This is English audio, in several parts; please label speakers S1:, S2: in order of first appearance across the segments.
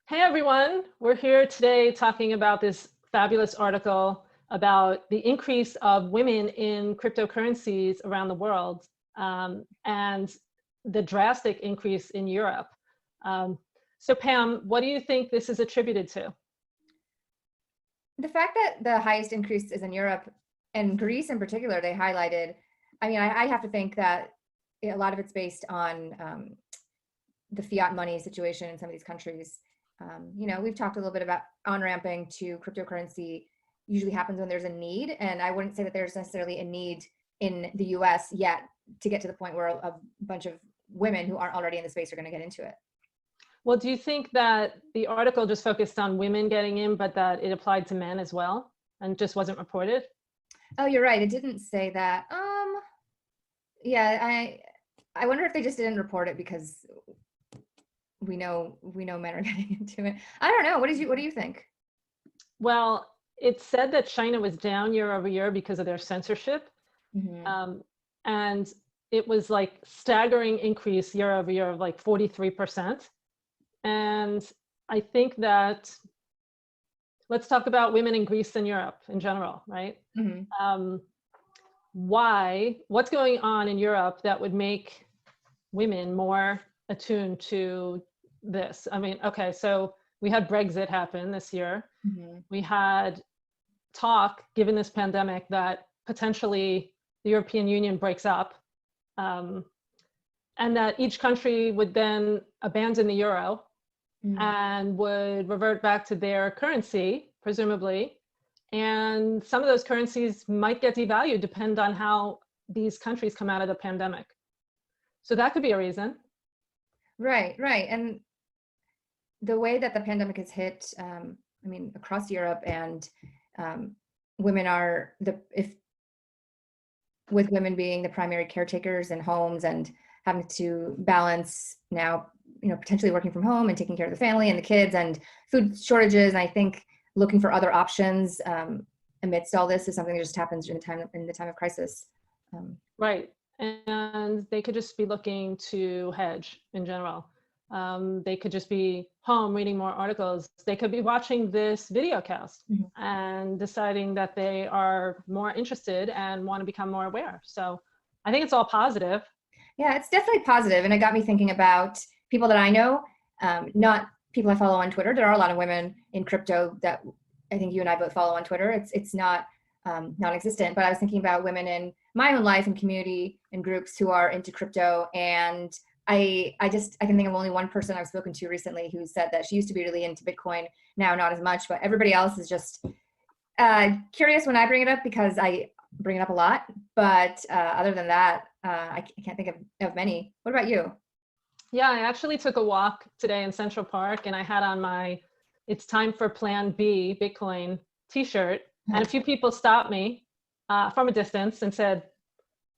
S1: Hey everyone, we're here today talking about this fabulous article about the increase of women in cryptocurrencies around the world and the drastic increase in Europe. So Pam, what do you think this is attributed to?
S2: The fact that the highest increase is in Europe and Greece in particular, they highlighted. I have to think that a lot of it's based on the fiat money situation in some of these countries. We've talked a little bit about on-ramping to cryptocurrency usually happens when there's a need. And I wouldn't say that there's necessarily a need in the US yet to get to the point where a bunch of women who aren't already in the space are going to get into it.
S1: Well, do you think that the article just focused on women getting in, but that it applied to men as well and just wasn't reported?
S2: Oh, you're right. It didn't say that. Yeah, I wonder if they just didn't report it because we know men are getting into it. I don't know. What do you think?
S1: Well, it said that China was down year over year because of their censorship.
S2: Mm-hmm.
S1: And it was like staggering increase year over year of like 43%. And I think that let's talk about women in Greece and Europe in general, right?
S2: Mm-hmm.
S1: What's going on in Europe that would make women more attuned to this? I mean, okay, so we had Brexit happen this year.
S2: Mm-hmm.
S1: We had talk, given this pandemic, that potentially the European Union breaks up, and that each country would then abandon the euro and would revert back to their currency, presumably. And some of those currencies might get devalued, depend on how these countries come out of the pandemic. So that could be a reason.
S2: Right. And the way that the pandemic has hit, across Europe, and women are with women being the primary caretakers in homes and having to balance now, potentially working from home and taking care of the family and the kids and food shortages. And I think looking for other options amidst all this is something that just happens in the time of crisis.
S1: Right. And they could just be looking to hedge in general. They could just be home reading more articles. They could be watching this video cast and deciding that they are more interested and want to become more aware. So I think it's all positive.
S2: Yeah, it's definitely positive. And it got me thinking about people that I know, not people I follow on Twitter. There are a lot of women in crypto that I think you and I both follow on Twitter. It's not non-existent, but I was thinking about women in my own life and community and groups who are into crypto. And I can think of only one person I've spoken to recently who said that she used to be really into Bitcoin, now not as much, but everybody else is just curious when I bring it up because I bring it up a lot. But other than that, I can't think of many. What about you?
S1: Yeah, I actually took a walk today in Central Park and I had on my "It's time for Plan B" Bitcoin t-shirt. And a few people stopped me from a distance and said,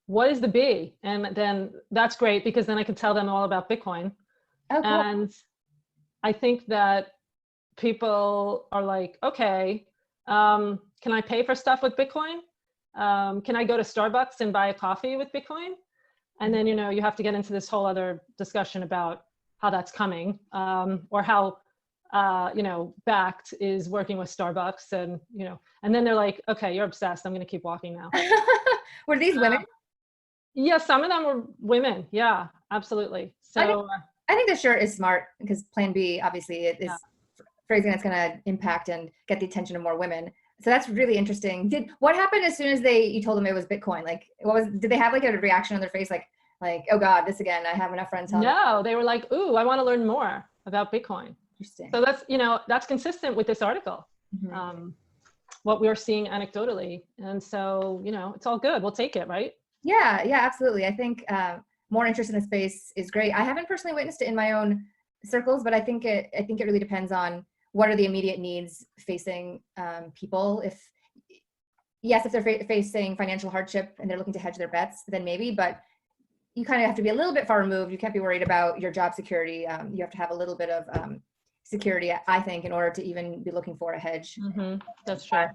S1: "What is the B?" And then that's great because then I can tell them all about Bitcoin.
S2: Oh, cool.
S1: And I think that people are like, okay, can I pay for stuff with Bitcoin? Can I go to Starbucks and buy a coffee with Bitcoin? And then, you have to get into this whole other discussion about how that's coming, or how, Backed is working with Starbucks and then they're like, okay, you're obsessed. I'm going to keep walking now.
S2: Were these women?
S1: Yeah, some of them were women. Yeah, absolutely. So
S2: I think the shirt is smart because Plan B, obviously, it is phrasing that's going to impact and get the attention of more women. So that's really interesting. What happened as soon as you told them it was Bitcoin? Like, did they have like a reaction on their face? Like, oh God, this again, I have enough friends.
S1: No, they were like, ooh, I want to learn more about Bitcoin.
S2: Interesting.
S1: So that's consistent with this article, what we're seeing anecdotally. And so, it's all good. We'll take it, right?
S2: Yeah, absolutely. I think more interest in the space is great. I haven't personally witnessed it in my own circles, but I think it really depends on what are the immediate needs facing people. If they're facing financial hardship and they're looking to hedge their bets, then maybe, but you kind of have to be a little bit far removed. You can't be worried about your job security. You have to have a little bit of security, I think, in order to even be looking for a hedge.
S1: That's true.